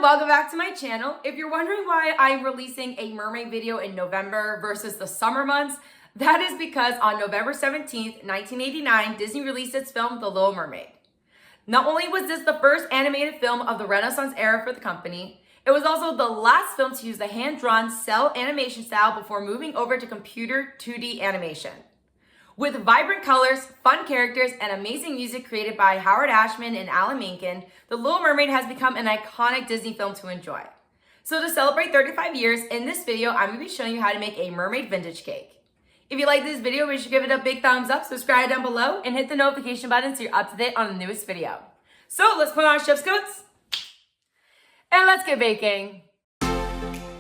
welcome back to my channel. If you're wondering why I'm releasing a mermaid video in November versus the summer months, that is because on November 17th, 1989, Disney released its film, The Little Mermaid. Not only was this the first animated film of the Renaissance era for the company, it was also the last film to use the hand-drawn cell animation style before moving over to computer 2D animation. With vibrant colors, fun characters, and amazing music created by Howard Ashman and Alan Menken, The Little Mermaid has become an iconic Disney film to enjoy. So to celebrate 35 years, in this video, I'm going to be showing you how to make a mermaid vintage cake. If you like this video, make sure to give it a big thumbs up, subscribe down below, and hit the notification button so you're up to date on the newest video. So let's put on our chef's coats, and let's get baking.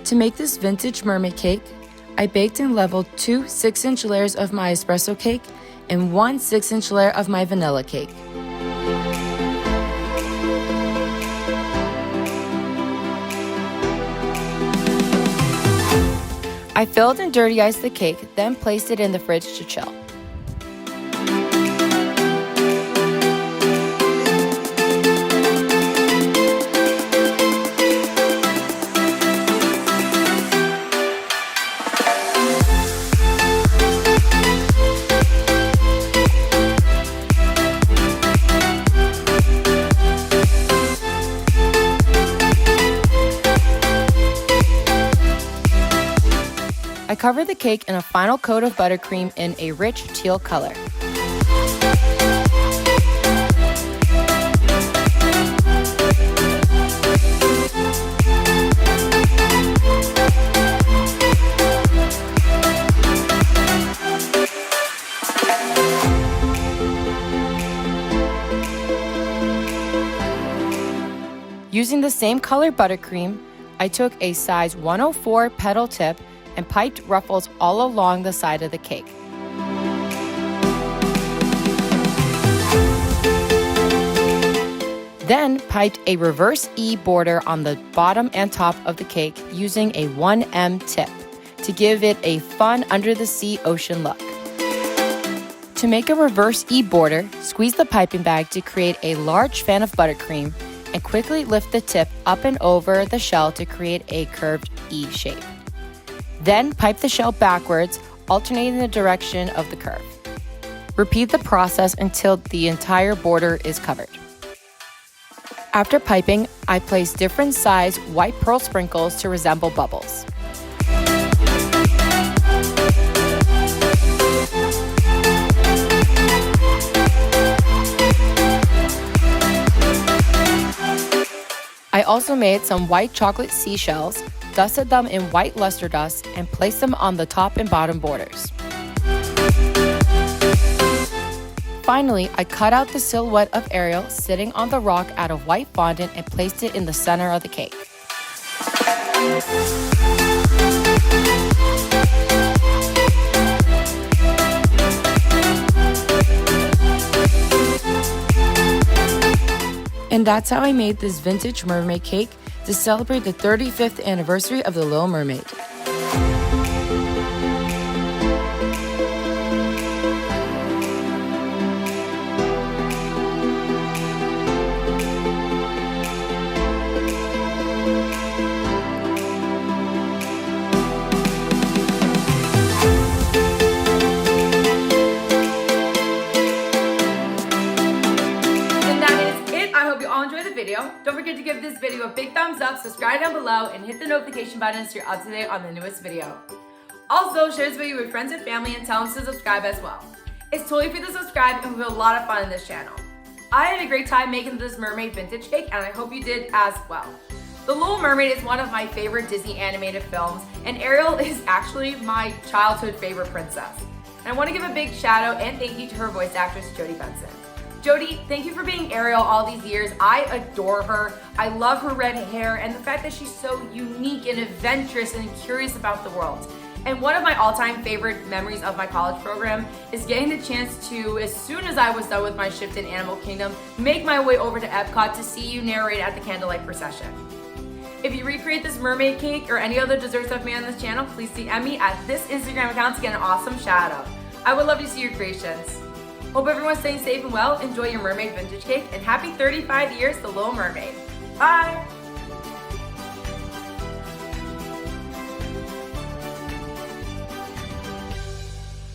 To make this vintage mermaid cake, I baked and leveled 2 6-inch layers of my espresso cake and 1 6-inch layer of my vanilla cake. I filled and dirty iced the cake, then placed it in the fridge to chill. I covered the cake in a final coat of buttercream in a rich teal color. Using the same color buttercream, I took a size 104 petal tip and piped ruffles all along the side of the cake. Then piped a reverse E border on the bottom and top of the cake using a 1M tip to give it a fun under-the-sea ocean look. To make a reverse E border, squeeze the piping bag to create a large fan of buttercream and quickly lift the tip up and over the shell to create a curved E shape. Then pipe the shell backwards, alternating the direction of the curve. Repeat the process until the entire border is covered. After piping, I placed different size white pearl sprinkles to resemble bubbles. I also made some white chocolate seashells, dusted them in white luster dust, and placed them on the top and bottom borders. Finally, I cut out the silhouette of Ariel sitting on the rock out of white fondant and placed it in the center of the cake. And that's how I made this vintage mermaid cake to celebrate the 35th anniversary of The Little Mermaid. Don't forget to give this video a big thumbs up, subscribe down below, and hit the notification button so you're up to date on the newest video. Also, share this video with friends and family and tell them to subscribe as well. It's totally free to subscribe and we have a lot of fun in this channel. I had a great time making this mermaid vintage cake and I hope you did as well. The Little Mermaid is one of my favorite Disney animated films, and Ariel is actually my childhood favorite princess. And I want to give a big shout out and thank you to her voice actress, Jodie Benson. Jodie, thank you for being Ariel all these years. I adore her. I love her red hair and the fact that she's so unique and adventurous and curious about the world. And one of my all-time favorite memories of my college program is getting the chance to, as soon as I was done with my shift in Animal Kingdom, make my way over to Epcot to see you narrate at the candlelight procession. If you recreate this mermaid cake or any other desserts I've made on this channel, please DM me at this Instagram account to get an awesome shout out. I would love to see your creations. Hope everyone's staying safe and well. Enjoy your mermaid vintage cake, and happy 35 years, The Little Mermaid. Bye!